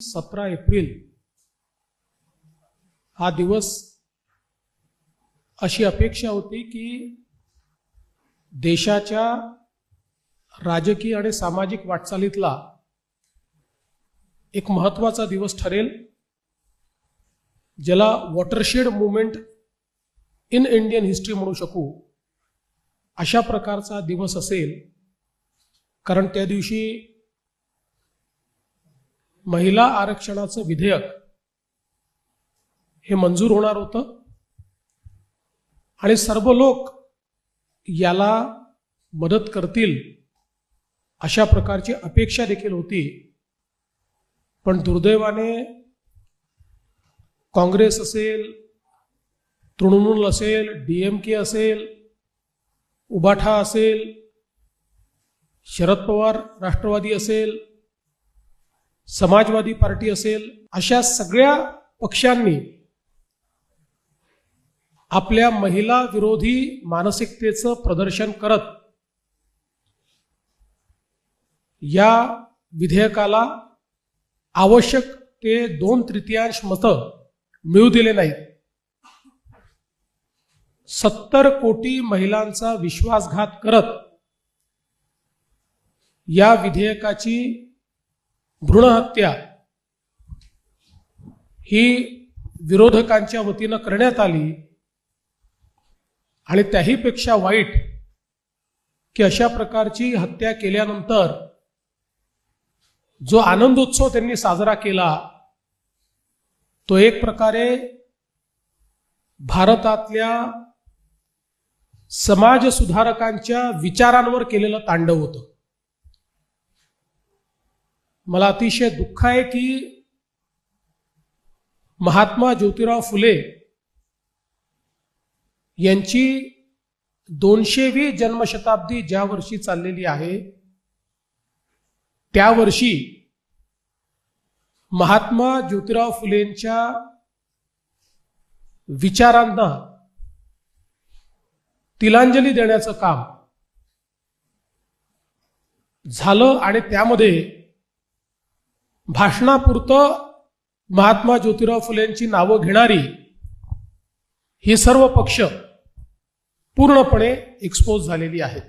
17 April हा दिवस अशी अपेक्षा होती की देशाच्या राजकीय आणि सामाजिक वाटचालीतला एक महत्त्वाचा दिवस ठरेल, ज्याला watershed movement in Indian history म्हणू शकू अशा प्रकारचा दिवस असेल। कारण त्या दिवशी महिला आरक्षणाचं विधेयक हे मंजूर होणार होतं आणि सर्व लोक याला मदत करतील अशा प्रकारची अपेक्षा देखील होती। पण दुर्दैवाने काँग्रेस असेल, तृणमूल असेल, डीएमके असेल, उबाठा असेल, शरद पवार राष्ट्रवादी असेल, समाजवादी पार्टी असेल, अशा सगळ्या पक्षांनी आपल्या महिला विरोधी मानसिकतेचं प्रदर्शन करत या विधेयकाला आवश्यक ते 2/3 मतं मिळू दिले नाहीत। 70 कोटी महिलांचा विश्वासघात करत या विधेयकाची भ्रूण हत्या ही विरोधकांच्या वतीनं करण्यात आली। आणि त्याहीपेक्षा वाईट की अशा प्रकारची हत्या केल्यानंतर जो आनंदोत्सव त्यांनी साजरा केला तो एक प्रकारे भारतातल्या समाज सुधारकांच्या विचारांवर केलेलं तांडव होतं। मला अतिशय दुःख आहे की महात्मा ज्योतिराव फुले यांची 200वी जन्मशताब्दी ज्या वर्षी चाललेली आहे त्या वर्षी महात्मा ज्योतिराव फुलेंच्या विचारांना तिलांजली देण्याचं काम झालं आणि त्यामध्ये भाषणापुरतं महात्मा ज्योतिराव फुलेंची नावं घेणारी ही सर्व पक्ष पूर्णपणे एक्सपोज झालेली आहेत।